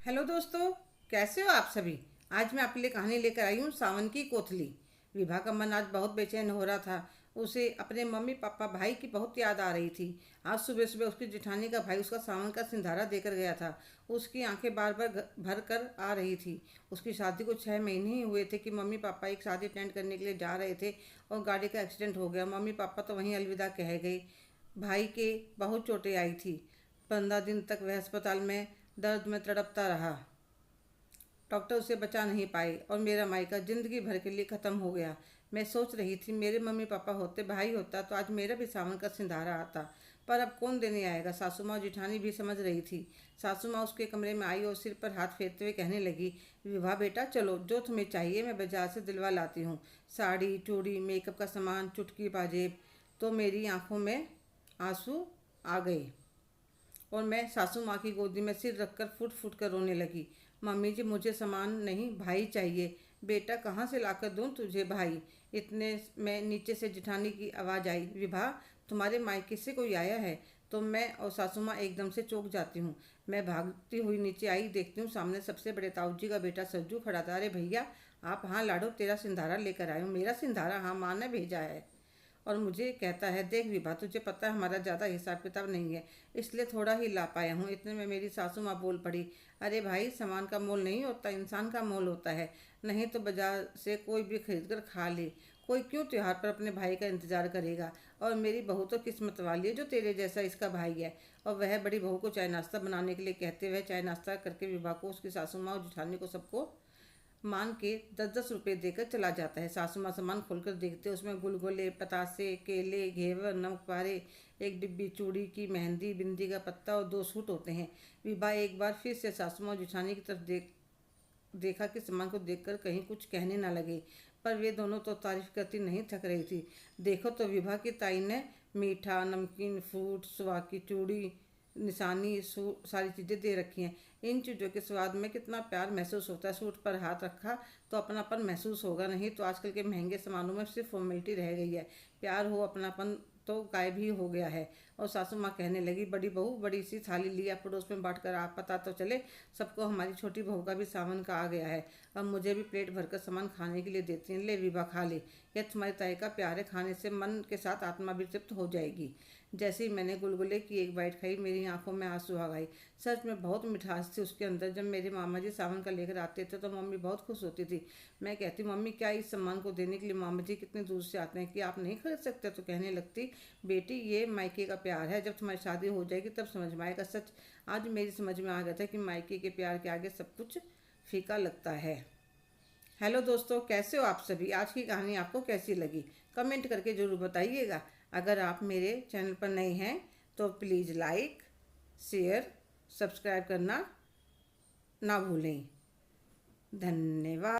Hello दोस्तों, कैसे हो आप सभी। आज मैं आपके लिए कहानी लेकर आई हूँ सावन की कोथली। विभा का मन आज बहुत बेचैन हो रहा था। उसे अपने मम्मी पापा भाई की बहुत याद आ रही थी। आज सुबह सुबह उसकी जेठानी का भाई उसका सावन का सिंधारा देकर गया था। उसकी आंखें बार बार भर कर आ रही थी। उसकी शादी को 6 महीने ही हुए थे कि मम्मी पापा एक शादी अटेंड करने के लिए जा रहे थे और गाड़ी का एक्सीडेंट हो गया। मम्मी पापा तो वहीं अलविदा कह गए। भाई के बहुत चोटें आई थी। 15 दिन तक वह अस्पताल में दर्द में तड़पता रहा। डॉक्टर उसे बचा नहीं पाए और मेरा मायका जिंदगी भर के लिए ख़त्म हो गया। मैं सोच रही थी मेरे मम्मी पापा होते, भाई होता तो आज मेरा भी सावन का सिंधारा आता। पर अब कौन देने आएगा। सासू माँ और जिठानी भी समझ रही थी। सासू माँ उसके कमरे में आई और सिर पर हाथ फेरते हुए कहने लगी, विवाह बेटा चलो, जो तुम्हें चाहिए मैं बाजार से दिलवा लाती हूँ। साड़ी, चूड़ी, मेकअप का सामान, चुटकी, पाजेब। तो मेरी आंखों में आंसू आ गए और मैं सासू माँ की गोदी में सिर रखकर फुट फुट कर रोने लगी। मम्मी जी, मुझे सामान नहीं, भाई चाहिए। बेटा, कहाँ से लाकर दूँ तुझे भाई। इतने में नीचे से जिठानी की आवाज़ आई, विभा तुम्हारे मायके से कोई आया है। तो मैं और सासू माँ एकदम से चौंक जाती हूँ। मैं भागती हुई नीचे आई, देखती हूँ सामने सबसे बड़े ताऊ जी का बेटा सज्जू खड़ा था। अरे भैया आप, हाँ लाडो, तेरा सिंधारा लेकर आए हो। मेरा सिंधारा? हाँ, माँ ने भेजा है। और मुझे कहता है, देख विभा, तुझे पता है हमारा ज़्यादा हिसाब किताब नहीं है, इसलिए थोड़ा ही ला पाया हूँ। इतने में मेरी सासू माँ बोल पड़ी, अरे भाई, सामान का मोल नहीं होता, इंसान का मोल होता है। नहीं तो बाजार से कोई भी खरीद कर खा ले। कोई क्यों त्योहार पर अपने भाई का इंतजार करेगा। और मेरी बहू तो किस्मत वाली है जो तेरे जैसा इसका भाई है। और वह बड़ी बहू को चाय नाश्ता बनाने के लिए कहते हुए चाय नाश्ता करके विभा को, उसकी सासू माँ और जिठानी को सबको मान के 10-10 रुपए देकर चला जाता है। सासू माँ सामान खोलकर देखते, उसमें गुलगुले, पतासे, केले, घेवर, नमक पारे, एक डिब्बी चूड़ी की, मेहंदी, बिंदी का पत्ता और 2 सूट होते हैं। विभा एक बार फिर से सासू माँ और जिठानी की तरफ देखा कि सामान को देखकर कहीं कुछ कहने ना लगे। पर वे दोनों तो तारीफ करती नहीं थक रही थी। देखो तो विभा की ताई ने मीठा, नमकीन, फ्रूट, सुहाग की चूड़ी, निशानी, सारी चीज़ें दे रखी हैं। इन चीज़ों के स्वाद में कितना प्यार महसूस होता है। सूट पर हाथ रखा तो अपनापन महसूस होगा। नहीं तो आजकल के महंगे सामानों में सिर्फ फॉर्मेलिटी रह गई है। प्यार हो, अपनापन तो गायब ही हो गया है। और सासू माँ कहने लगी, बड़ी बहू, बड़ी सी थाली लिया पड़ोस में बांट कर, आप पता तो चले सबको हमारी छोटी बहू का भी सावन का आ गया है। अब मुझे भी प्लेट भरकर सामान खाने के लिए देती हैं। ले विभा, खा ले, यह तुम्हारी ताई का प्यार है। खाने से मन के साथ आत्मा भी तृप्त हो जाएगी। जैसे ही मैंने गुलगुले की एक बाइट खाई, मेरी आंखों में आंसू आ गए। सच में बहुत मिठास थी उसके अंदर। जब मेरे मामा जी सावन का लेकर आते थे तो मम्मी बहुत खुश होती थी। मैं कहती, मम्मी क्या इस सम्मान को देने के लिए मामा जी कितने दूर से आते हैं कि आप नहीं खरीद सकते। तो कहने लगती, बेटी ये मायके का प्यार है, जब तुम्हारी शादी हो जाएगी तब समझ में आएगा। सच आज मेरी समझ में आ गया था कि मायके के प्यार के आगे सब कुछ फीका लगता है। हेलो दोस्तों, कैसे हो आप सभी। आज की कहानी आपको कैसी लगी, कमेंट करके ज़रूर बताइएगा। अगर आप मेरे चैनल पर नए हैं तो प्लीज़ लाइक, शेयर, सब्सक्राइब करना ना भूलें। धन्यवाद।